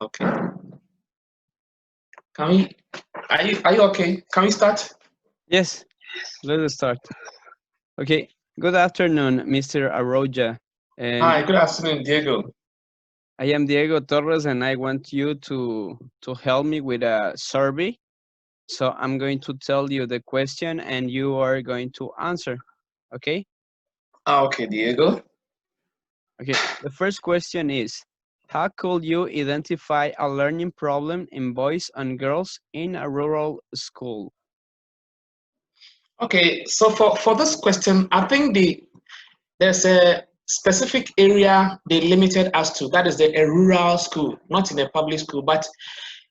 Okay. Can we? Are you okay? Can we start? Yes, let's start. Okay, good afternoon, Mr. Arroja. And Hi. Good afternoon, Diego. I am Diego Torres, and I want you to help me with a survey. So I'm going to tell you the question, and you are going to answer. Okay? Okay, Diego. Okay. The first question is, how could you identify a learning problem in boys and girls in a rural school? Okay. So for this question, I think there's a specific area they limited us to. That is a rural school, not in a public school. But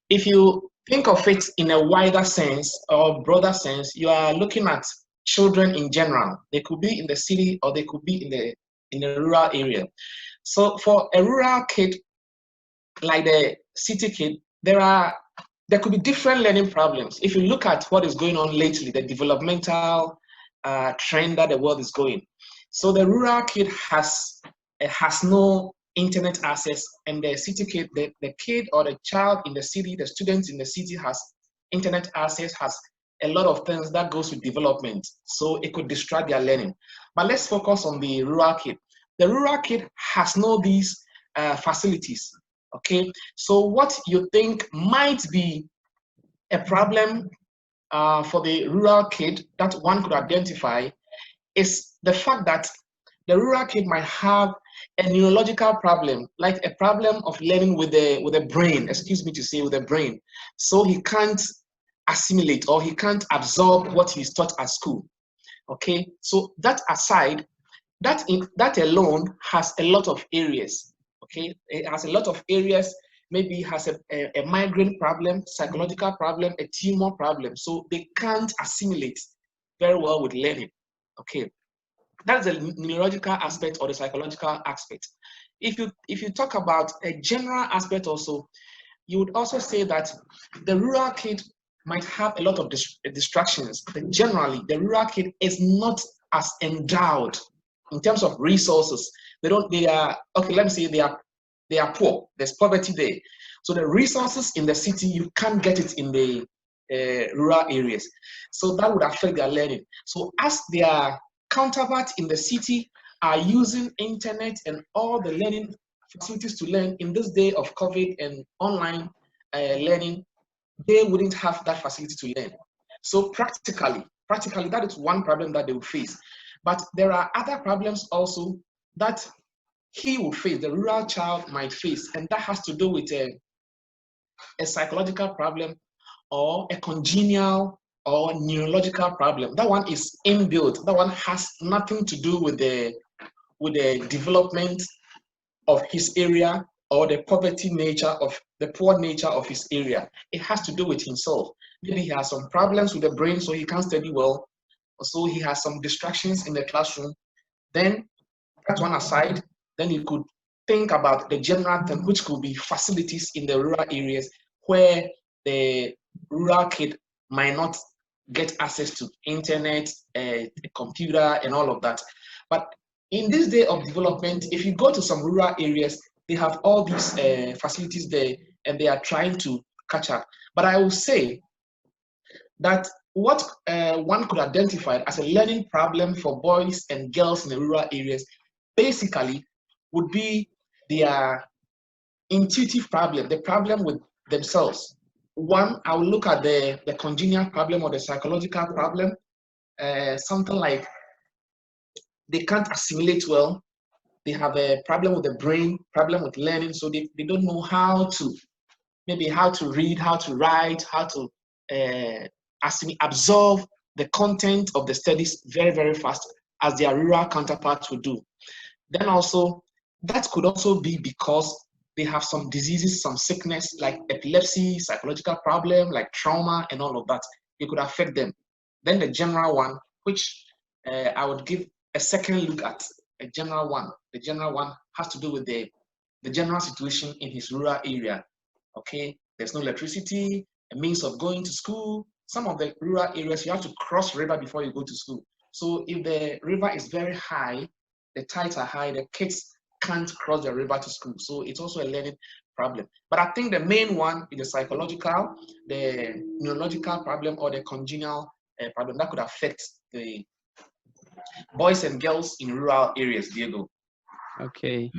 if you think of it in a wider sense or broader sense, you are looking at children in general. They could be in the city or they could be in a rural area. So for a rural kid like the city kid, there could be different learning problems. If you look at what is going on lately, the developmental trend that the world is going. So the rural kid has no internet access, and the city kid, the kid or the child in the city, the student in the city has internet access, has a lot of things that goes with development. So it could distract their learning. But let's focus on the rural kid. The rural kid has no these facilities. Okay, so what you think might be a problem for the rural kid that one could identify is the fact that the rural kid might have a neurological problem, like a problem of learning with the brain, excuse me to say, with the brain. So he can't assimilate or he can't absorb what he's taught at school. Okay, so that aside, that alone has a lot of areas. Okay, it has a lot of areas. Maybe it has a migraine problem, psychological problem, a tumor problem. So they can't assimilate very well with learning. Okay, that's the neurological aspect or the psychological aspect. If you talk about a general aspect also, you would also say that the rural kid might have a lot of distractions. But generally, the rural kid is not as endowed in terms of resources. They don't. They are okay. Let me say they are poor. There's poverty there. So the resources in the city you can't get it in the rural areas. So that would affect their learning. So as their counterparts in the city are using internet and all the learning facilities to learn in this day of COVID and online learning, they wouldn't have that facility to learn. So practically, that is one problem that they will face. But there are other problems also that he will face, the rural child might face, and that has to do with a psychological problem or a congenial or neurological problem. That one is inbuilt. That one has nothing to do with the development of his area or the poverty nature of the poor nature of his area. It has to do with himself. Maybe he has some problems with the brain, so he can't study well. So he has some distractions in the classroom. Then that one aside, then you could think about the general thing, which could be facilities in the rural areas where the rural kid might not get access to internet, a computer, and all of that. But in this day of development, if you go to some rural areas, they have all these facilities there, and they are trying to catch up. But I will say that what one could identify as a learning problem for boys and girls in the rural areas basically would be their intuitive problem, the problem with themselves. One, I will look at the congenial problem or the psychological problem, something like they can't assimilate well, they have a problem with the brain, problem with learning, so they don't know how to, maybe how to read, how to write, how to absorb the content of the studies very, very fast as their rural counterparts would do. Then also, that could also be because they have some diseases, some sickness like epilepsy, psychological problem like trauma and all of that. It could affect them. Then the general one, which I would give a second look at, a general one. The general one has to do with the general situation in his rural area. Okay, there's no electricity, a means of going to school. Some of the rural areas you have to cross river before you go to school. So if the river is very high, the tides are high, the kids can't cross the river to school. So it's also a learning problem. But I think the main one is the psychological, the neurological problem, or the congenital problem that could affect the boys and girls in rural areas, Diego. Okay.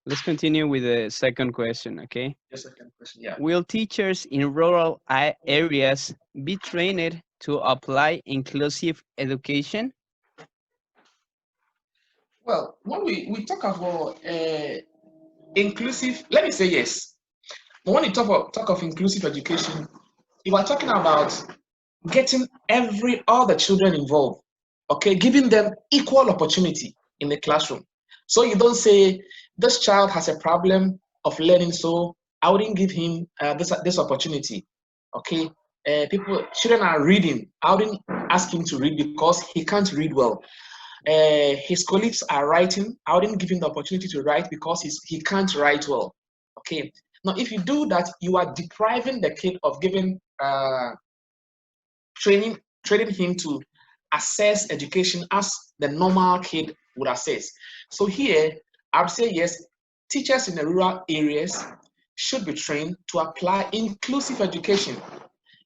Let's continue with the second question, okay? The second question, yeah. Will teachers in rural areas be trained to apply inclusive education? Well, when we talk about inclusive, let me say yes. But when you talk of inclusive education, you are talking about getting all the children involved, okay, giving them equal opportunity in the classroom. So you don't say this child has a problem of learning, so I wouldn't give him this opportunity. Okay, children are reading. I wouldn't ask him to read because he can't read well. His colleagues are writing. I wouldn't give him the opportunity to write because he can't write well. Okay. Now, if you do that, you are depriving the kid of giving training him to assess education as the normal kid would assess. So here, I would say yes, teachers in the rural areas should be trained to apply inclusive education.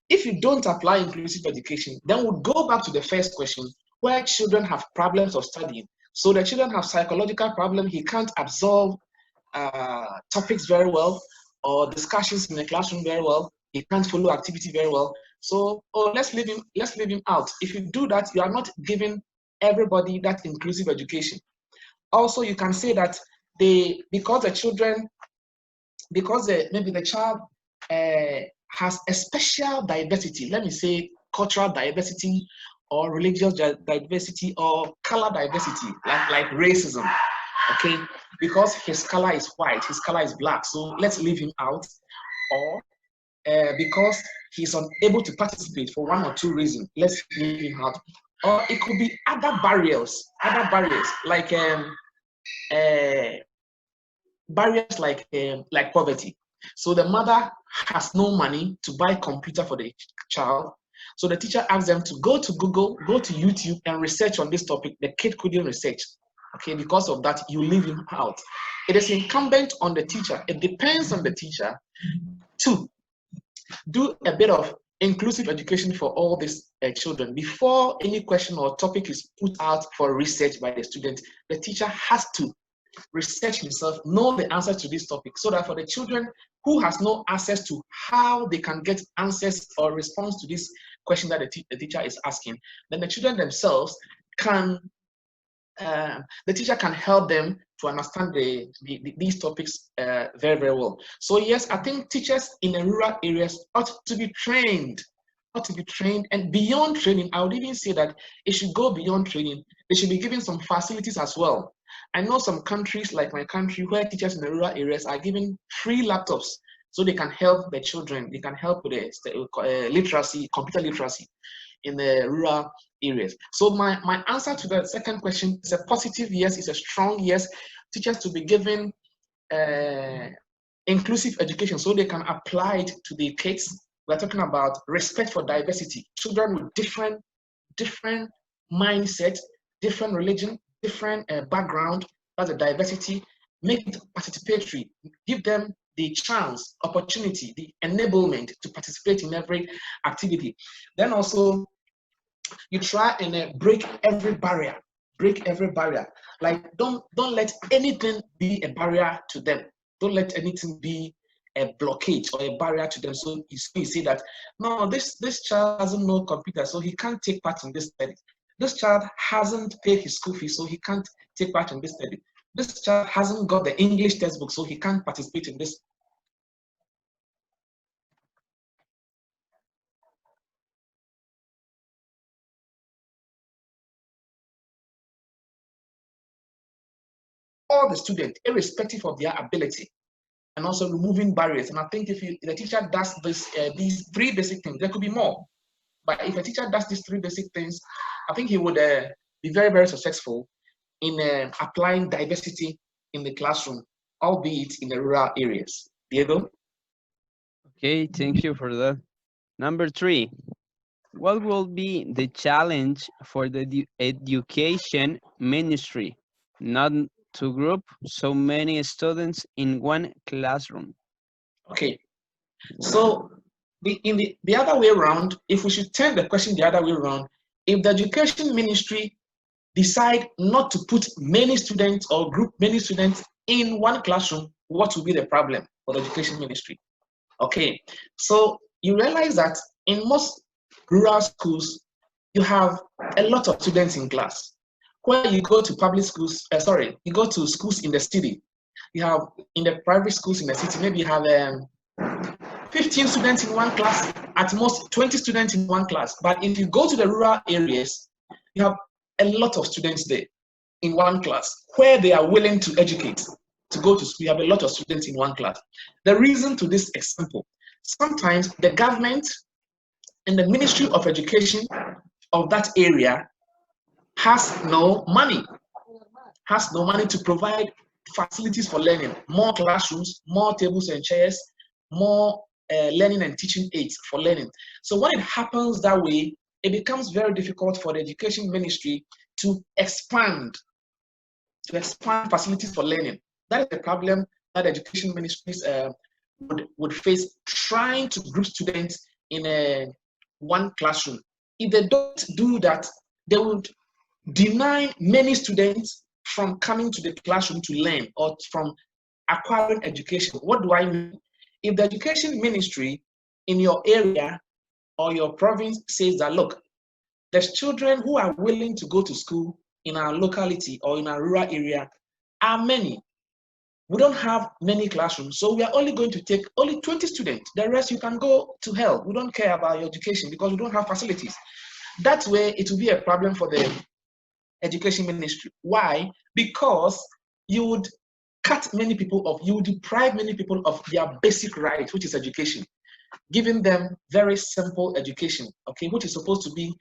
If you don't apply inclusive education, then we'll go back to the first question, where children have problems of studying. So the children have psychological problems. He can't absorb topics very well or discussions in the classroom very well. He can't follow activity very well. So, let's leave him out. If you do that, you are not giving everybody that inclusive education. Also, you can say that because maybe the child has a special diversity, let me say cultural diversity or religious diversity or color diversity, like racism, okay? Because his color is white, his color is black, so let's leave him out. Or because he's unable to participate for one or two reasons, let's leave him out. Or it could be other barriers like like poverty. So the mother has no money to buy computer for the child. So the teacher asks them to go to Google, go to YouTube and research on this topic. The kid couldn't research. Okay, because of that, you leave him out. It is incumbent on the teacher. It depends on the teacher to do a bit of inclusive education for all these children. Before any question or topic is put out for research by the student, the teacher has to research himself, know the answer to this topic, so that for the children who has no access to how they can get answers or response to this question that the teacher is asking, then the children themselves can, the teacher can help them to understand these topics very, very well. So yes, I think teachers in the rural areas ought to be trained, and beyond training, I would even say that it should go beyond training. They should be given some facilities as well. I know some countries like my country where teachers in the rural areas are given free laptops so they can help the children. They can help with the literacy, computer literacy in the rural areas. So my answer to the second question is a positive yes, it's a strong yes. Teachers to be given inclusive education so they can apply it to the kids. We're talking about respect for diversity. Children with different mindset, different religion, different background, that's a diversity, make it participatory, give them the chance, opportunity, the enablement to participate in every activity. Then also, you try and break every barrier, Like don't let anything be a barrier to them. Don't let anything be a blockage or a barrier to them. So you see that, no, this child doesn't know computer, so he can't take part in this study. This child hasn't paid his school fees, so he can't take part in this study. This child hasn't got the English textbook, so he can't participate in this. All the students, irrespective of their ability, and also removing barriers. And I think if the teacher does these three basic things, there could be more. But if a teacher does these three basic things, I think he would be very, very successful in applying diversity in the classroom, albeit in the rural areas. Diego? Okay, thank you for that. Number 3, what will be the challenge for the education ministry? Not to group so many students in one classroom? Okay, so the other way around, if we should turn the question the other way around, if the education ministry decide not to put many students or group many students in one classroom, what will be the problem for the education ministry? Okay, so you realize that in most rural schools, you have a lot of students in class. Where you go to public schools, you go to schools in the city, you have in the private schools in the city, maybe you have 15 students in one class, at most 20 students in one class. But if you go to the rural areas, you have a lot of students there in one class where they are willing to educate, to go to school. You have a lot of students in one class. The reason to this example, sometimes the government and the Ministry of Education of that area has no money to provide facilities for learning, more classrooms, more tables and chairs, more learning and teaching aids for learning. So when it happens that way, it becomes very difficult for the education ministry to expand facilities for learning. That is the problem that education ministries would face trying to group students in one classroom. If they don't do that, they would deny many students from coming to the classroom to learn or from acquiring education. What do I mean? If the education ministry in your area or your province says that, look, there's children who are willing to go to school in our locality or in our rural area are many. We don't have many classrooms, so we are only going to take only 20 students. The rest you can go to hell. We don't care about your education because we don't have facilities. That way, it will be a problem for the education ministry. Why? Because you would cut many people off, you would deprive many people of their basic right, which is education, giving them very simple education, okay, which is supposed to be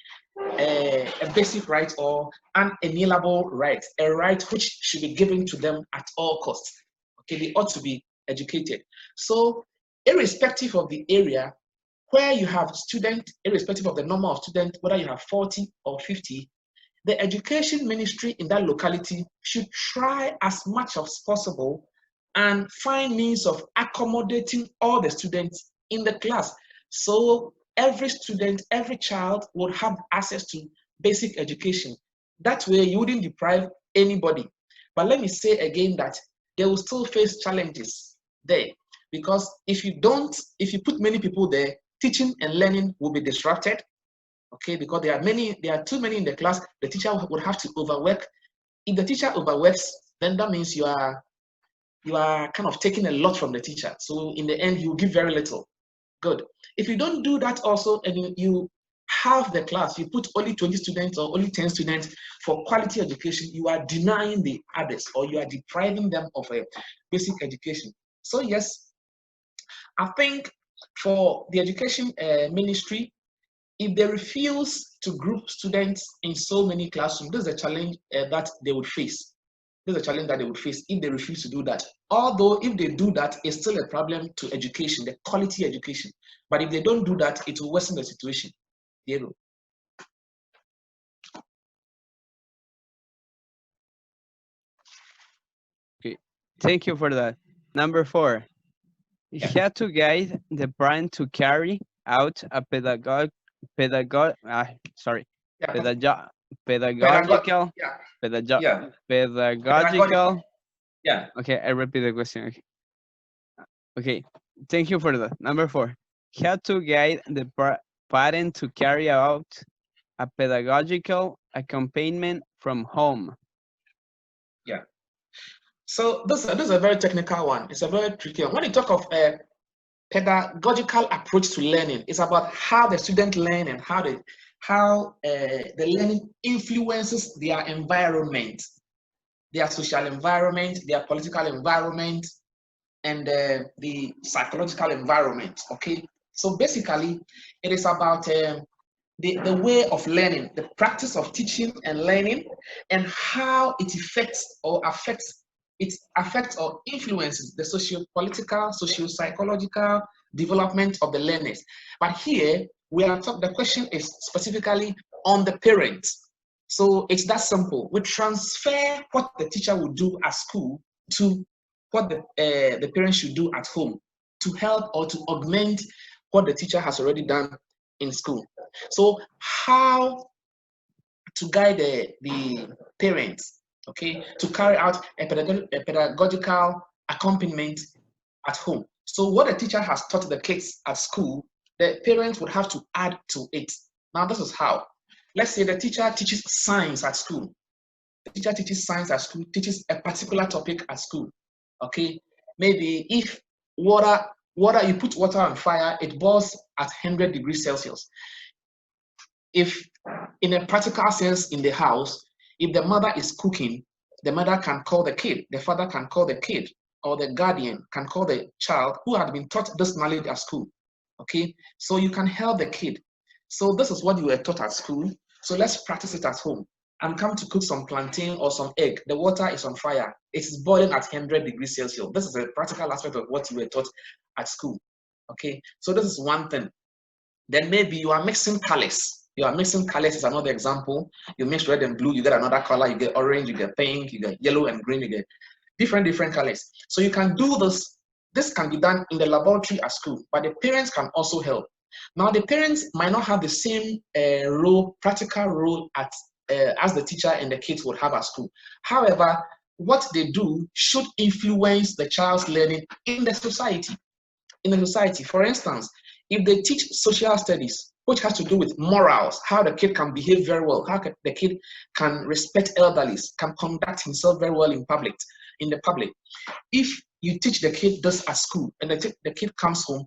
a basic right or an inalienable right, a right which should be given to them at all costs. Okay, they ought to be educated. So, irrespective of the area where you have students, irrespective of the number of students, whether you have 40 or 50, the education ministry in that locality should try as much as possible and find means of accommodating all the students in the class. So every student, every child would have access to basic education. That way you wouldn't deprive anybody. But let me say again that they will still face challenges there, because if you put many people there, teaching and learning will be disrupted. Okay, because there are too many in the class, the teacher would have to overwork. If the teacher overworks, then that means you are kind of taking a lot from the teacher. So in the end, you give very little. Good. If you don't do that also, and you have the class, you put only 20 students or only 10 students for quality education, you are denying the others, or you are depriving them of a basic education. So yes, I think for the education ministry, if they refuse to group students in so many classrooms, this is a challenge that they would face. This is a challenge that they would face if they refuse to do that. Although if they do that, it's still a problem to education, the quality education. But if they don't do that, it will worsen the situation. Diego. Okay, thank you for that. Number 4, how to guide the parent to carry out a pedagogical Yeah. Okay, I repeat the question. Okay, thank you for that. Number 4, how to guide the parent to carry out a pedagogical accompaniment from home. Yeah. So this is a very technical one. It's a very tricky one. When you talk of a pedagogical approach to learning, it's about how the student learn and how the learning influences their environment, their social environment, their political environment, and the psychological environment. Okay, so basically, it is about the way of learning, the practice of teaching and learning, and how it affects or influences the socio-political, socio-psychological development of the learners. But here, the question is specifically on the parents. So it's that simple. We transfer what the teacher would do at school to what the parents should do at home to help or to augment what the teacher has already done in school. So how to guide the parents, okay, to carry out a pedagogical accompaniment at home. So what the teacher has taught the kids at school, the parents would have to add to it. Now this is how. Let's say the teacher teaches science at school. The teacher teaches science at school, teaches a particular topic at school. Okay, maybe if water, you put water on fire, it boils at 100 degrees Celsius. If in a practical sense in the house, if the mother is cooking, the mother can call the kid, the father can call the kid, or the guardian can call the child who had been taught this knowledge at school. Okay, so you can help the kid. So this is what you were taught at school. So let's practice it at home. I'm come to cook some plantain or some egg. The water is on fire. It is boiling at 100 degrees Celsius. This is a practical aspect of what you were taught at school. Okay, so this is one thing. Then maybe you are mixing colors. You are mixing colors is another example. You mix red and blue, you get another color. You get orange, you get pink, you get yellow and green, you get different colors. So you can do this. This can be done in the laboratory at school, but the parents can also help. Now the parents might not have the same practical role as the teacher and the kids would have at school. However, what they do should influence the child's learning in the society. For instance, if they teach social studies, which has to do with morals, how the kid can behave very well, how the kid can respect elderlies, can conduct himself very well in the public. If you teach the kid this at school and the kid comes home,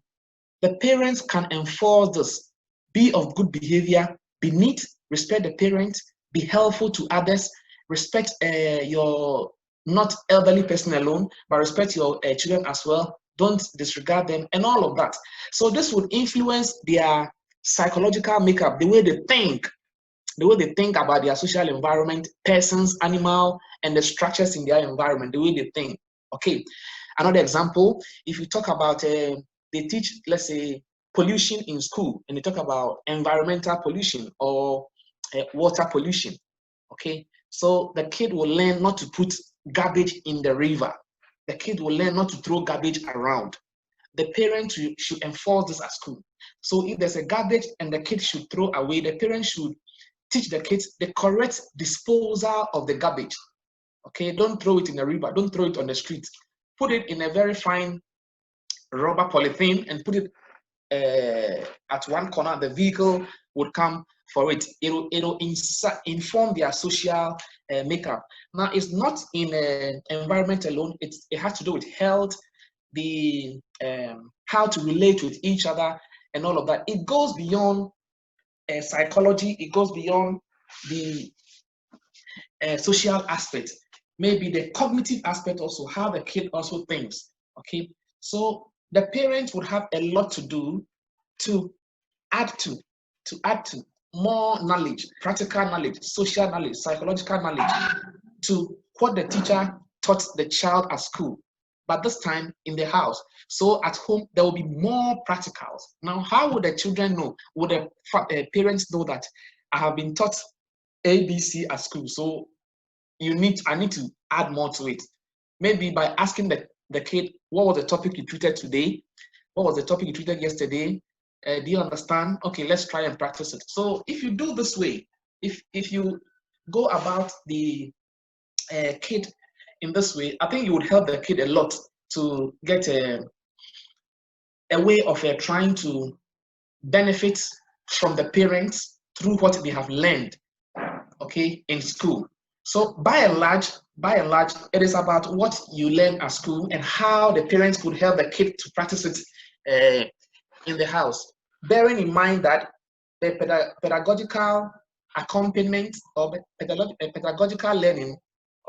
the parents can enforce this. Be of good behavior, be neat, respect the parents, be helpful to others, respect your not elderly person alone, but respect your children as well. Don't disregard them and all of that. So this would influence their psychological makeup, the way they think about their social environment, persons, animal, and the structures in their environment, the way they think. Okay, another example, if you talk about, they teach, let's say, pollution in school, and they talk about environmental pollution or water pollution. Okay, so the kid will learn not to put garbage in the river. The kid will learn not to throw garbage around. The parents should enforce this at school. So if there's a garbage and the kid should throw away, the parents should teach the kids the correct disposal of the garbage. Okay, don't throw it in the river, don't throw it on the street. Put it in a very fine rubber polythene and put it at one corner. The vehicle would come for it. It'll inform their social makeup. Now, it's not in environment alone. It has to do with health, the how to relate with each other, and all of that. It goes beyond psychology. It goes beyond the social aspect. Maybe the cognitive aspect also, how the kid also thinks. Okay, so the parents would have a lot to do to add to more knowledge, practical knowledge, social knowledge, psychological knowledge to what the teacher taught the child at school, but this time in the house. So at home, there will be more practicals. Now, how would the children know? Would the parents know that I have been taught ABC at school? So I need to add more to it. Maybe by asking the kid, what was the topic you treated today? What was the topic you treated yesterday? Do you understand? Okay, let's try and practice it. So if you do this way, if you go about the kid in this way, I think you would help the kid a lot to get a way of trying to benefit from the parents through what they have learned, okay, in school. So by and large, it is about what you learn at school and how the parents could help the kid to practice it in the house. Bearing in mind that the pedagogical accompaniment or pedagogical learning,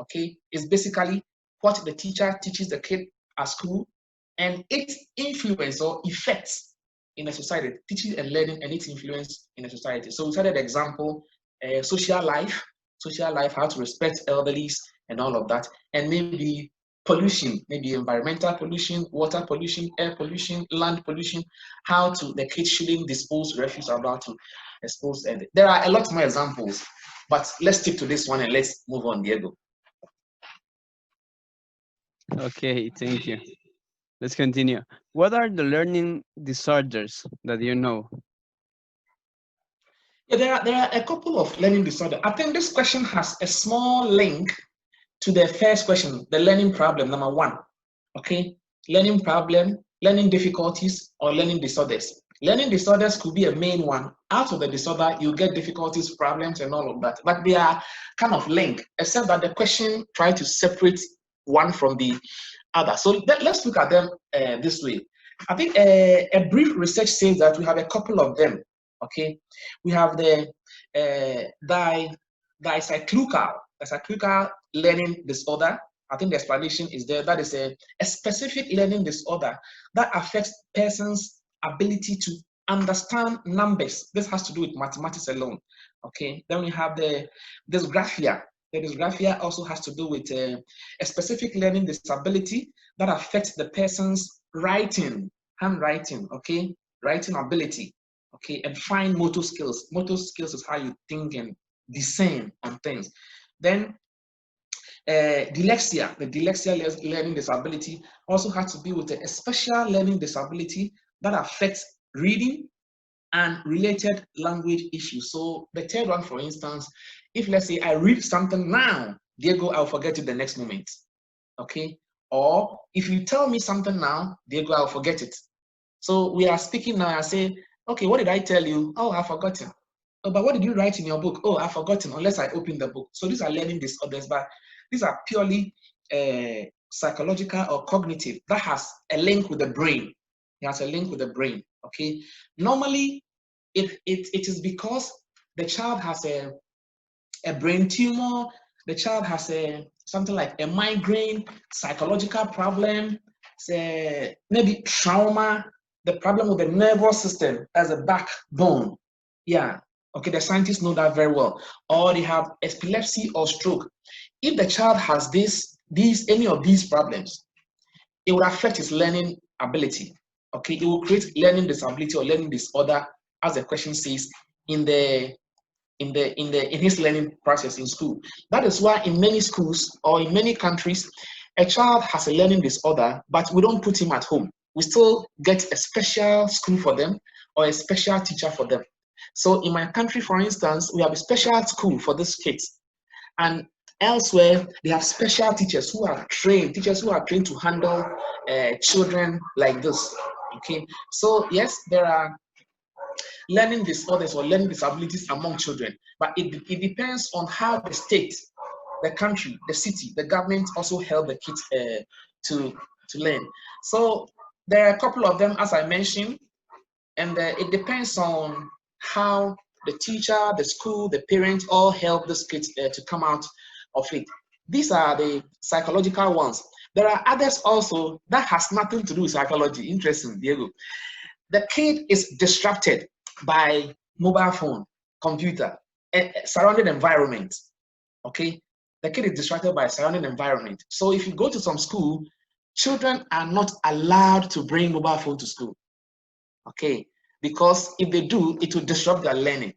okay, is basically what the teacher teaches the kid at school and its influence or effects in the society, teaching and learning and its influence in the society. So we started the example, social life, how to respect elderlies and all of that, and maybe pollution, maybe environmental pollution, water pollution, air pollution, land pollution, how to the kids shouldn't dispose refuse about to dispose. And there are a lot more examples. But let's stick to this one and let's move on, Diego. Okay, thank you. Let's continue. What are the learning disorders that you know? Yeah, there are a couple of learning disorders. I think this question has a small link to the first question, the learning problem, number one. Okay, learning problem, learning difficulties, or learning disorders. Learning disorders could be a main one. Out of the disorder, you get difficulties, problems, and all of that. But they are kind of linked, except that the question tries to separate one from the other. So let's look at them this way. I think a brief research says that we have a couple of them. Okay, we have the dicyclical learning disorder. I think the explanation is there. That is a specific learning disorder that affects persons' ability to understand numbers. This has to do with mathematics alone. Okay, then we have the dysgraphia. The dysgraphia also has to do with a specific learning disability that affects the person's handwriting, okay, writing ability, okay, and fine motor skills. Motor skills is how you think and discern on things. Then dyslexia, the dyslexia learning disability also has to do with a special learning disability that affects reading and related language issues. So the third one, for instance, if let's say I read something now, Diego, I'll forget it the next moment, okay? Or if you tell me something now, Diego, I'll forget it. So we are speaking now, I say, okay, what did I tell you? Oh, I've forgotten. Oh, but what did you write in your book? Oh, I've forgotten, unless I open the book. So these are learning disorders, but these are purely psychological or cognitive. That has a link with the brain. It has a link with the brain, okay? Normally, it is because the child has a brain tumor, the child has something like a migraine, psychological problem, say, maybe trauma, the problem with the nervous system as a backbone. Yeah, okay, the scientists know that very well. Or they have epilepsy or stroke. If the child has any of these problems, it will affect his learning ability. Okay, it will create learning disability or learning disorder, as the question says, in his learning process in school. That is why in many schools or in many countries, a child has a learning disorder, but we don't put him at home. We still get a special school for them or a special teacher for them. So in my country, for instance, we have a special school for these kids. And elsewhere, they have special teachers who are trained to handle children like this. Okay, so yes, there are learning disorders or learning disabilities among children, but it depends on how the state, the country, the city, the government also help the kids to learn. So there are a couple of them, as I mentioned, and it depends on how the teacher, the school, the parents all help these kids to come out of it. These are the psychological ones. There are others also that has nothing to do with psychology. Interesting, Diego. The kid is disrupted by mobile phone, computer, surrounding environment. Okay, the kid is distracted by surrounding environment. So if you go to some school, children are not allowed to bring mobile phone to school. Okay, because if they do, it will disrupt their learning.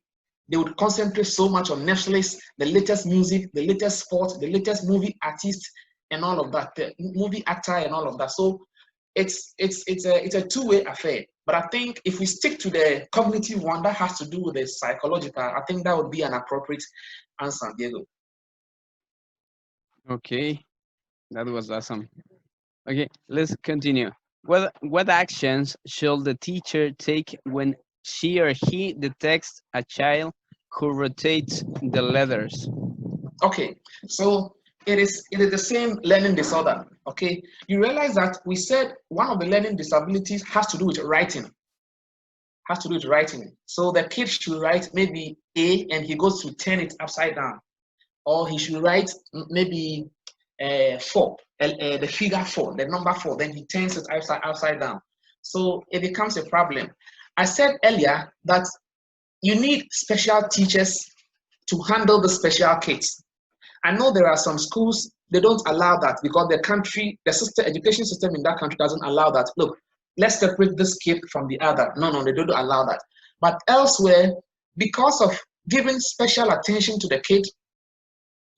They would concentrate so much on Netflix, the latest music, the latest sport, the latest movie artist, and all of that, the movie actor and all of that. So it's a two-way affair. But I think if we stick to the cognitive one that has to do with the psychological, I think that would be an appropriate answer, Diego. Okay, that was awesome. Okay, let's continue. What actions should the teacher take when she or he detects a child who rotates the letters? Okay, so it is the same learning disorder. Okay, you realize that we said one of the learning disabilities has to do with writing. So the kid should write maybe A and he goes to turn it upside down, or he should write maybe 4, the figure 4, the number 4, then he turns it upside down. So it becomes a problem. I said earlier that you need special teachers to handle the special kids. I know there are some schools, they don't allow that because the education system in that country doesn't allow that. Look, let's separate this kid from the other. No, they don't allow that. But elsewhere, because of giving special attention to the kid,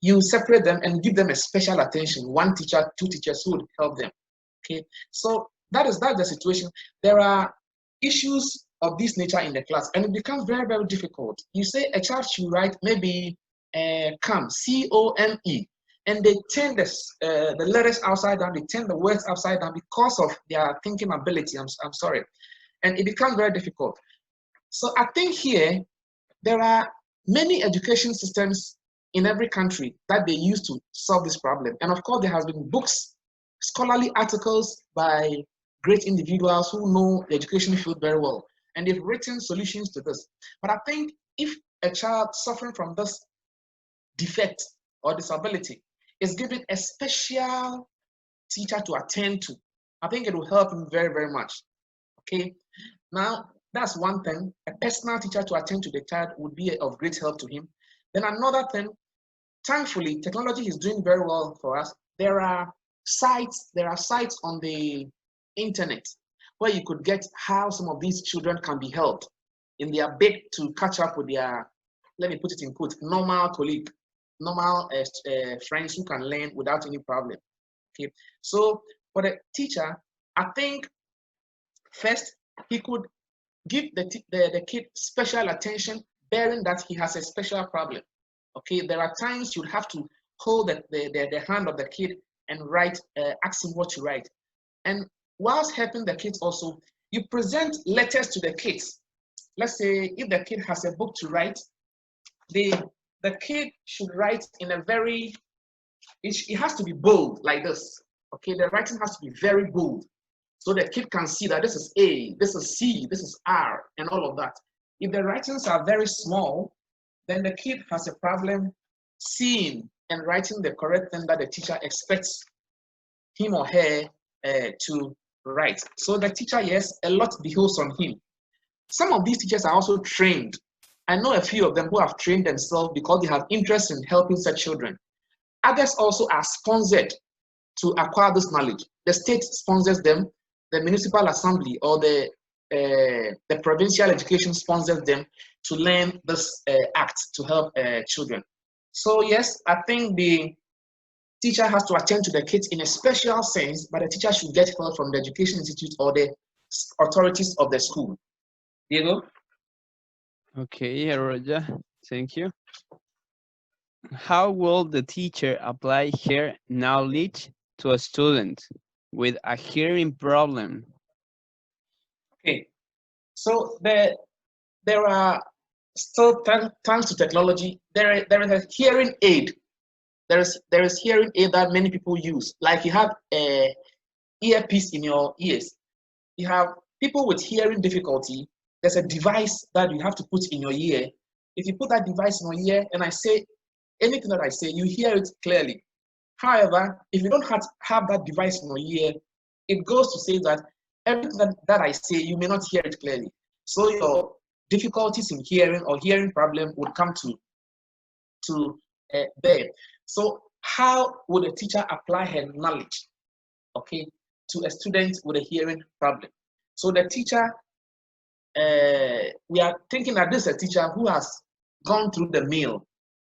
you separate them and give them a special attention. One teacher, two teachers who would help them. Okay, so that's the situation. There are issues of this nature in the class, and it becomes very, very difficult. You say a child should write maybe come, C-O-M-E, and they turn the letters upside down, they turn the words upside down because of their thinking ability. I'm sorry, and it becomes very difficult. So I think here there are many education systems in every country that they use to solve this problem, and of course there has been books, scholarly articles by great individuals who know the education field very well, and they've written solutions to this. But I think if a child suffering from this defect or disability is given a special teacher to attend to, I think it will help him very, very much. Okay, now that's one thing. A personal teacher to attend to the child would be of great help to him. Then another thing, thankfully, technology is doing very well for us. There are sites on the internet where you could get how some of these children can be helped in their bid to catch up with their, let me put it in quotes, normal colleague, normal friends who can learn without any problem. Okay, so for the teacher, I think first he could give the kid special attention, bearing that he has a special problem. Okay, there are times you'd have to hold the hand of the kid and write, ask him what to write. And whilst helping the kids also, you present letters to the kids. Let's say if the kid has a book to write, the kid should write in a very, it has to be bold like this. Okay, the writing has to be very bold, so the kid can see that this is A, this is C, this is R, and all of that. If the writings are very small, then the kid has a problem seeing and writing the correct thing that the teacher expects him or her to write. So the teacher, yes, a lot behoves on him. Some of these teachers are also trained. I know a few of them who have trained themselves because they have interest in helping such children. Others also are sponsored to acquire this knowledge. The state sponsors them, the municipal assembly or the provincial education sponsors them to learn this act to help children. So yes, I think the teacher has to attend to the kids in a special sense, but the teacher should get help from the education institute or the authorities of the school. Diego? Okay, Roger, thank you. How will the teacher apply her knowledge to a student with a hearing problem? Okay, so there are still, thanks to technology, there is a hearing aid. There is hearing aid that many people use. Like you have a earpiece in your ears. You have people with hearing difficulty. There's a device that you have to put in your ear. If you put that device in your ear and I say anything that I say, you hear it clearly. However, if you don't have that device in your ear, it goes to say that everything that I say, you may not hear it clearly. So your difficulties in hearing or hearing problem would come to bear. So how would a teacher apply her knowledge, okay, to a student with a hearing problem? So the teacher, we are thinking that this is a teacher who has gone through the mill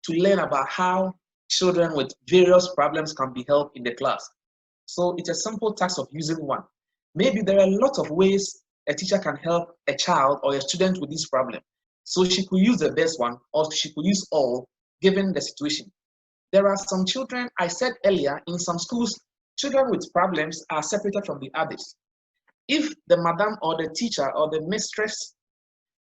to learn about how children with various problems can be helped in the class. So it's a simple task of using one. Maybe there are a lot of ways a teacher can help a child or a student with this problem. So she could use the best one, or she could use all, given the situation. There are some children, I said earlier, in some schools, children with problems are separated from the others. If the madam or the teacher or the mistress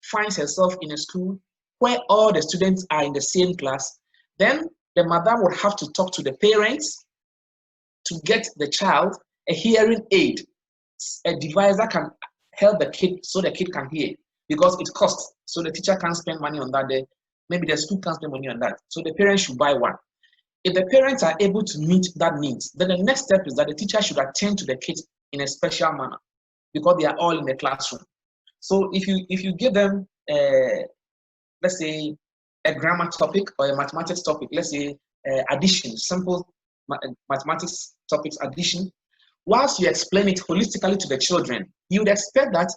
finds herself in a school where all the students are in the same class, then the madam would have to talk to the parents to get the child a hearing aid, a device that can help the kid so the kid can hear, because it costs. So the teacher can't spend money on that. Maybe the school can't spend money on that. So the parents should buy one. If the parents are able to meet that needs, then the next step is that the teacher should attend to the kids in a special manner, because they are all in the classroom. So if you give them, let's say, a grammar topic or a mathematics topic, let's say addition, simple mathematics topics, addition, whilst you explain it holistically to the children, you would expect that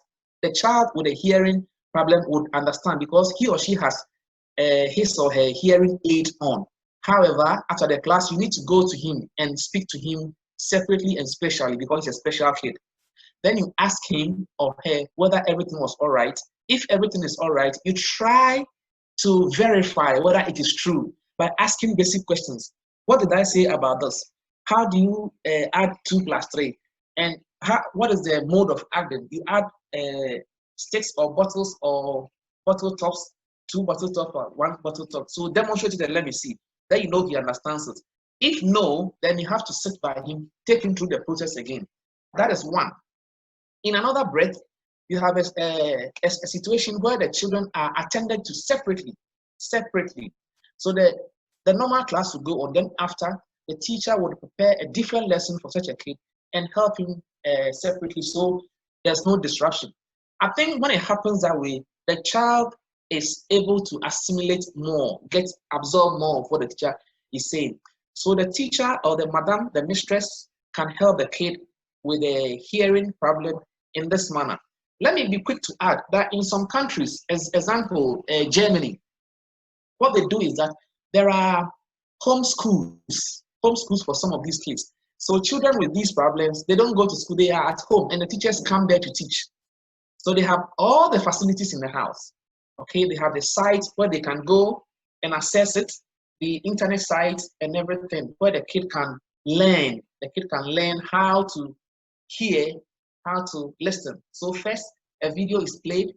the child with a hearing problem would understand, because he or she has his or her hearing aid on. However, after the class, you need to go to him and speak to him separately and specially because he's a special kid. Then you ask him or her whether everything was all right. If everything is all right, you try to verify whether it is true by asking basic questions. What did I say about this? How do you add 2 plus 3? And what is the mode of adding? You add sticks or bottles or bottle tops, 2 bottle tops or 1 bottle top. So demonstrate it and let me see. Then you know he understands it. If no, then you have to sit by him, take him through the process again. That is one. In another breath, you have a situation where the children are attended to separately. So the normal class will go on. Then after, the teacher would prepare a different lesson for such a kid and help him separately so there's no disruption. I think when it happens that way, the child is able to assimilate more, absorb more of what the teacher is saying. So the teacher or the madam, the mistress, can help the kid with a hearing problem in this manner. Let me be quick to add that in some countries, as example, Germany, what they do is that there are homeschools for some of these kids. So children with these problems, they don't go to school, they are at home and the teachers come there to teach. So they have all the facilities in the house. Okay, they have the site where they can go and access it, the internet site and everything, where the kid can learn. The kid can learn how to hear, how to listen. So first, a video is played,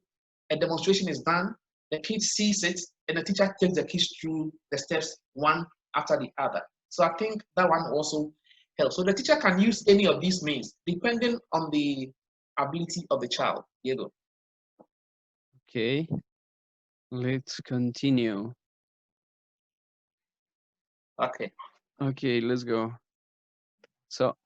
a demonstration is done, the kid sees it, and the teacher takes the kids through the steps one after the other. So I think that one also helps. So the teacher can use any of these means, depending on the ability of the child. Diego. Okay, let's continue. Okay, let's go. So,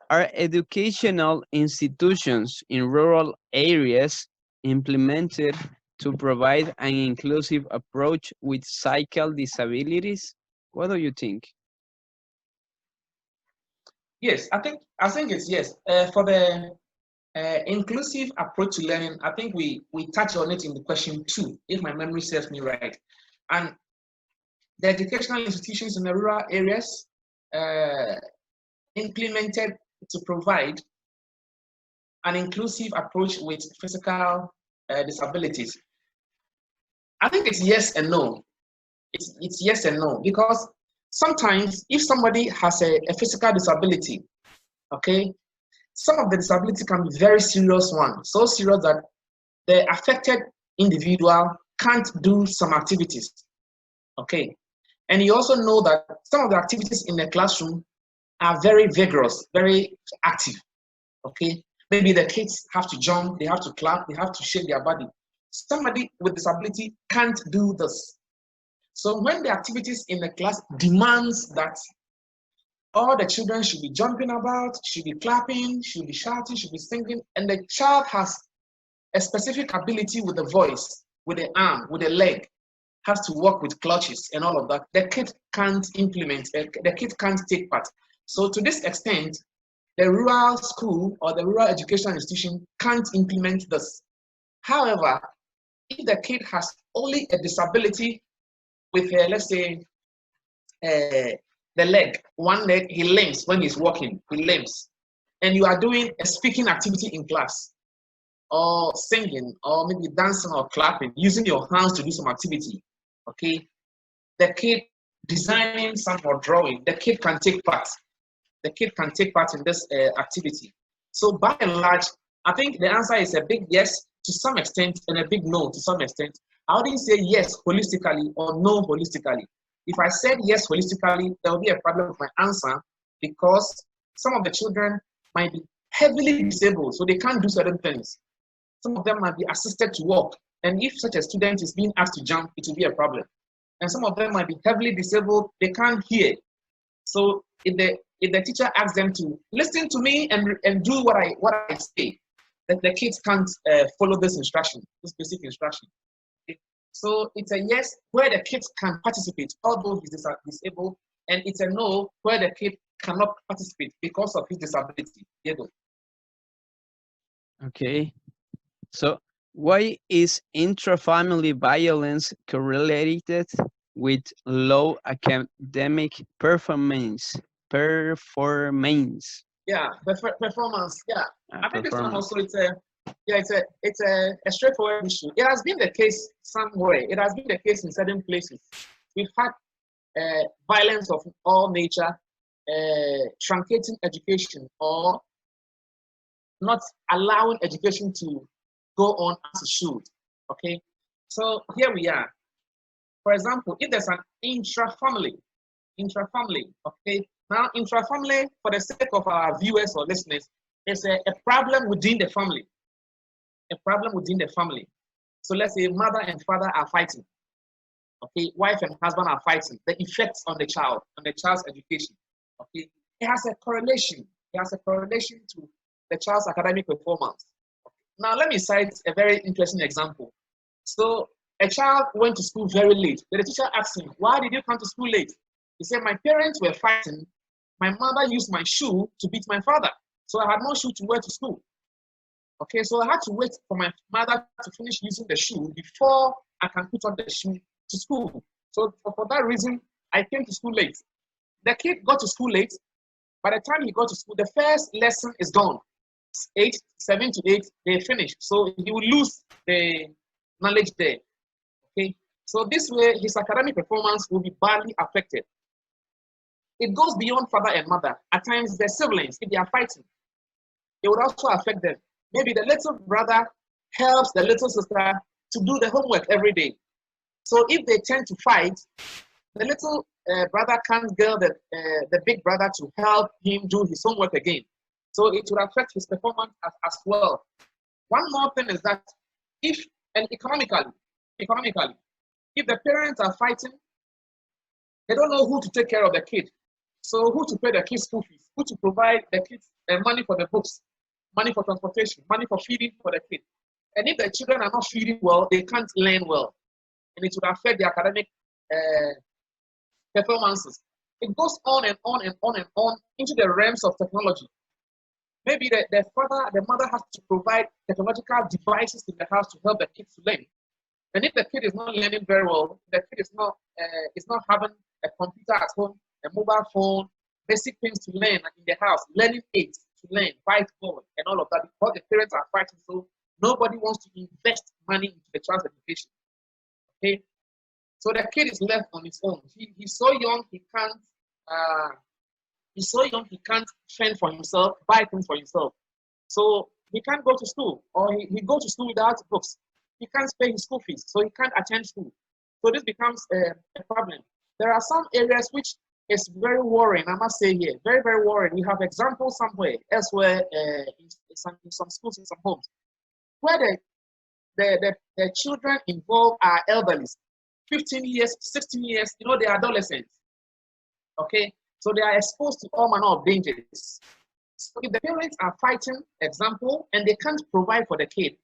are educational institutions in rural areas implemented to provide an inclusive approach with psychical disabilities? What do you think? Yes, I think it's yes. For the inclusive approach to learning, I think we touched on it in the question 2, if my memory serves me right. And the educational institutions in the rural areas implemented to provide an inclusive approach with physical disabilities. I think it's yes and no. It's yes and no, because sometimes if somebody has a physical disability, okay, some of the disability can be very serious one, so serious that the affected individual can't do some activities, okay. And you also know that some of the activities in the classroom are very vigorous, very active, okay. Maybe the kids have to jump, they have to clap, they have to shake their body. Somebody with disability can't do this. So when the activities in the class demands that all the children should be jumping about, should be clapping, should be shouting, should be singing, and the child has a specific ability with the voice, with the arm, with the leg, has to work with clutches and all of that, the kid can't implement, the kid can't take part. So to this extent, the rural school or the rural educational institution can't implement this. However, if the kid has only a disability with, let's say, the leg, one leg, he limps when he's walking, he limps, and you are doing a speaking activity in class, or singing, or maybe dancing or clapping, using your hands to do some activity, okay, the kid designing some or drawing, the kid can take part. The kid can take part in this activity. So by and large, I think the answer is a big yes to some extent and a big no to some extent. I wouldn't say yes holistically or no holistically. If I said yes holistically, there will be a problem with my answer, because some of the children might be heavily disabled, so they can't do certain things. Some of them might be assisted to walk, and if such a student is being asked to jump, it will be a problem. And some of them might be heavily disabled, they can't hear. So if the teacher asks them to listen to me and do what I say, that the kids can't follow this instruction, this basic instruction. Okay? So it's a yes where the kids can participate, although he's disabled, and it's a no where the kid cannot participate because of his disability. Diego. Okay. So Why is intrafamily violence correlated with low academic performance? Yeah, performance. Yeah, I think this one Performance. also it's a straightforward issue. It has been the case somewhere. It has been the case in certain places. We've had violence of all nature, truncating education or not allowing education to go on as it should. Okay, so here we are. For example, if there's an intra-family, okay, now intra-family, for the sake of our viewers or listeners, is a problem within the family, a problem within the family. So let's say mother and father are fighting, okay, wife and husband are fighting, the effects on the child, on the child's education, okay, it has a correlation, to the child's academic performance. Now, let me cite a very interesting example. So, a child went to school very late. The teacher asked him, "Why did you come to school late?" He said, "My parents were fighting. My mother used my shoe to beat my father. So, I had no shoe to wear to school." Okay, so I had to wait for my mother to finish using the shoe before I can put on the shoe to school. So, for that reason, I came to school late. The kid got to school late. By the time he got to school, the first lesson is gone. 7 to 8, they finish. So he will lose the knowledge there. Okay. So this way, his academic performance will be badly affected. It goes beyond father and mother. At times, their siblings, if they are fighting, it would also affect them. Maybe the little brother helps the little sister to do the homework every day. So if they tend to fight, the little brother can't get the big brother to help him do his homework again. So it will affect his performance as well. One more thing is that if, and economically, if the parents are fighting, they don't know who to take care of the kid. So who to pay the kids' school fees, who to provide the kids money for the books, money for transportation, money for feeding for the kid. And if the children are not feeding well, they can't learn well. And it will affect the academic performances. It goes on and on and on and on into the realms of technology. Maybe the mother has to provide technological devices in the house to help the kids to learn. And if the kid is not learning very well, the kid is not having a computer at home, a mobile phone, basic things to learn in the house, learning aids to learn, whiteboard, and all of that, because the parents are fighting, so nobody wants to invest money into the child's education. Okay, so the kid is left on his own. He's so young, he can't. He can't fend for himself, buy things for himself. So he can't go to school, or he goes to school without books. He can't pay his school fees, so he can't attend school. So this becomes a problem. There are some areas which is very worrying, I must say here, very, very worrying. We have examples somewhere, elsewhere, in some schools, in some homes, where the children involved are elderly, 15 years, 16 years, they are adolescents. Okay, so they are exposed to all manner of dangers. So if the parents are fighting, example, and they can't provide for the kid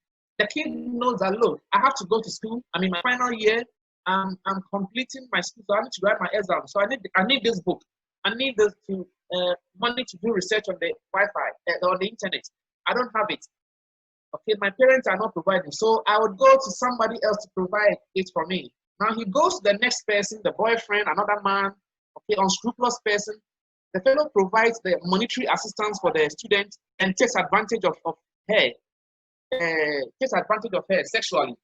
knows that, look, I have to go to school. I'm in my final year. I'm completing my school, so I need to write my exam. So I need this book. I need this money to do research on the Wi-Fi, on the internet. I don't have it. Okay, my parents are not providing. So I would go to somebody else to provide it for me. Now he goes to the next person, the boyfriend, another man, okay, unscrupulous person. The fellow provides the monetary assistance for the student and takes advantage of her, sexually,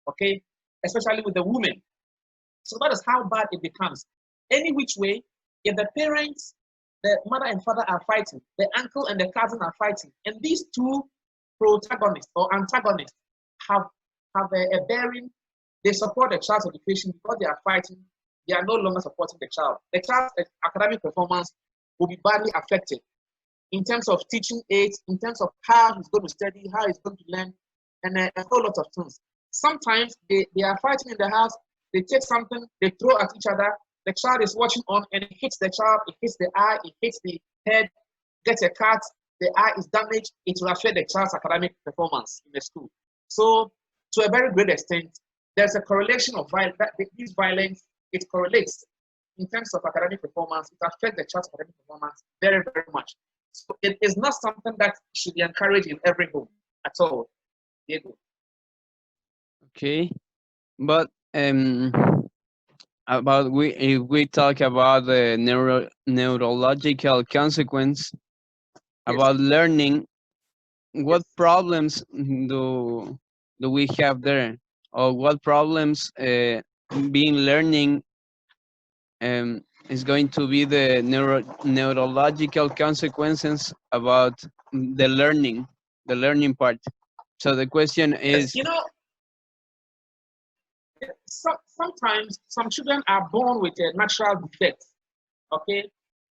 okay, especially with the women. So that is how bad it becomes. Any which way, if the parents, the mother and father are fighting, the uncle and the cousin are fighting, and these two protagonists or antagonists have a bearing, they support the child's education because they are fighting. They are no longer supporting the child. The child's academic performance will be badly affected in terms of teaching aids, in terms of how he's going to study, how he's going to learn, and a whole lot of things. Sometimes they are fighting in the house, they take something, they throw at each other, the child is watching on and it hits the child, it hits the eye, it hits the head, gets a cut, the eye is damaged, it will affect the child's academic performance in the school. So to a very great extent, there's a correlation of this violence, it correlates in terms of academic performance, it affects the child's academic performance very, very much. So it is not something that should be encouraged in every home at all. Diego. Okay, but about if we talk about the neurological consequence Yes. about learning, what problems do we have there, or what problems being learning is going to be the neurological consequences about the learning part. So the question Yes, is, you know, sometimes some children are born with a natural defect. Okay,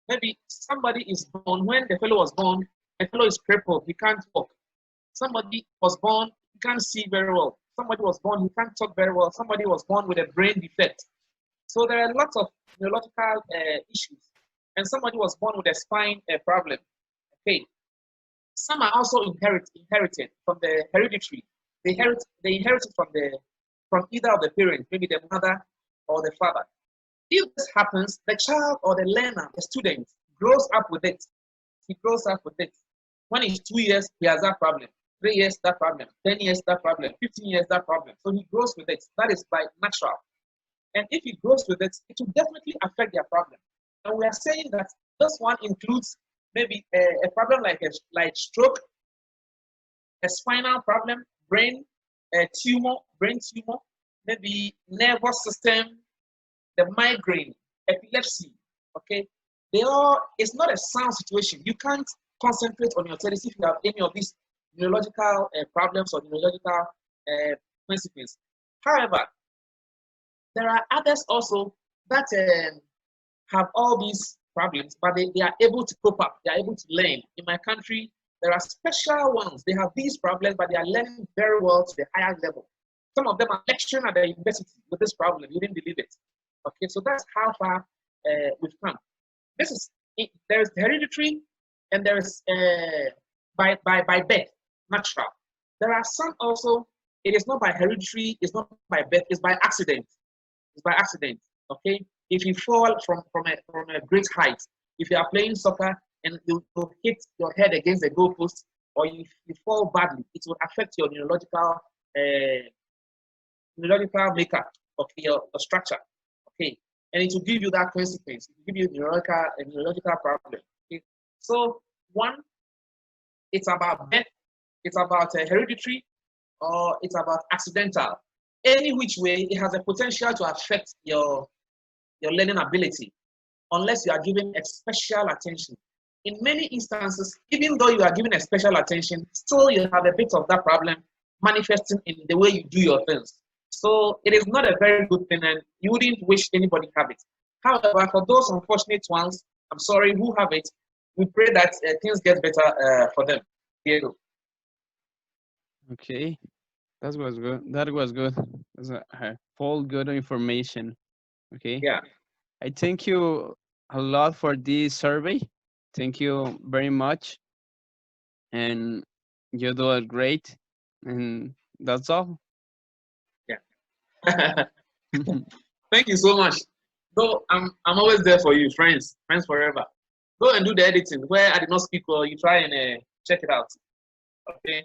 maybe somebody is born when the fellow was born, the fellow is crippled, he can't walk. Somebody was born, he can't see very well. Somebody was born, he can't talk very well. Somebody was born with a brain defect. So there are lots of neurological issues. And somebody was born with a spine problem. Okay. Some are also inherited from the hereditary. They inherit it from either of the parents, maybe the mother or the father. If this happens, the child or the learner, the student, grows up with it. He grows up with it. When he's 2 years, he has that problem. 3 years, that problem. 10 years, that problem. 15 years, that problem. So he grows with it. That is by natural. And if he grows with it, it will definitely affect their problem. And we are saying that this one includes maybe a problem like stroke, a spinal problem, brain brain tumor, maybe nervous system, the migraine, epilepsy. Okay, it's not a sound situation. You can't concentrate on your studies if you have any of these neurological problems or neurological consequences. However, there are others also that have all these problems, but they are able to cope up. They are able to learn. In my country, there are special ones. They have these problems, but they are learning very well to the higher level. Some of them are lecturing at the university with this problem. You didn't believe it. Okay, so that's how far we've come. There is hereditary, and there is by birth, natural. There are some also. It is not by hereditary. It's not by birth. It's by accident. It's by accident. Okay, if you fall from a great height, if you are playing soccer and you hit your head against the goalpost, or you fall badly, it will affect your neurological makeup of your structure. Okay, and it will give you that consequence. It will give you a neurological problem. Okay, so one, it's about birth, it's about hereditary, or it's about accidental. Any which way, it has a potential to affect your learning ability, unless you are given a special attention. In many instances, even though you are given a special attention, still you have a bit of that problem manifesting in the way you do your things. So it is not a very good thing, and you wouldn't wish anybody have it. However, for those unfortunate ones, I'm sorry, who have it, we pray that things get better for them. Diego. okay, that was good. That was good. That's a full good information. Okay. Yeah. I thank you a lot for this survey. Thank you very much. And you do it great. And that's all. Yeah. Thank you so much. So I'm always there for you, friends forever. Go and do the editing where I did not speak well. You try and check it out. Okay.